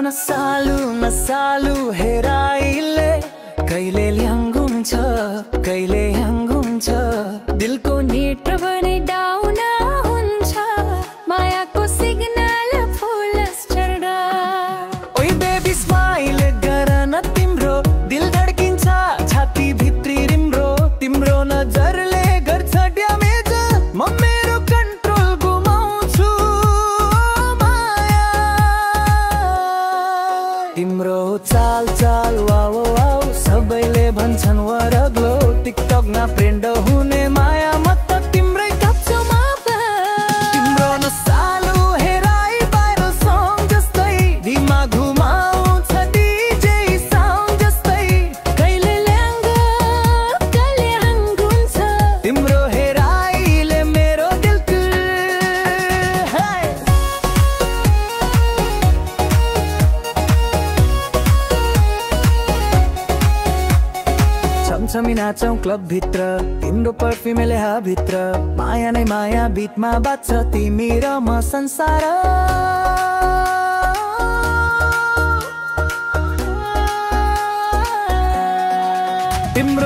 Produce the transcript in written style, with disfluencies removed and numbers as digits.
नसालु हेराइले कहिले ल्याङ्गुन्छ कहिले ह्याङ्गुन्छ दिलको नेट भने डाउन हुन्छ मायाको सिग्नल फुल चढ्दा ओइ बेबी स्माइल गर न तिम्रो दिल धड्किन्छ छाती भित्री रिम्रो तिम्रो नजरले गर्छ ड्यामेज म मेरो कन्ट्रोल गुमाउँछु माया तिम्रो चाल चाल वाउ वाउ सबैले भन्छन् वरग्लो टिकटक मा फ्रेन्ड हुने माया म त तिम्रै काप्छु मापा तिम्रो नसालु हेराइ बाइरल सङ जस्तै दिमाग घुमाउँछ डीजे साउन्ड जस्तै कहिले ल्याङ्गो कहिले ह्याङ्गुन्छ तिम्रो हेराइले मेरो दिलको छमछमी नाचौं क्लब भित्र तिम्रो पर्फ्युमले भित्र माया नै माया बिटमा बाँच्छ तिमी र म संसार तिम्रो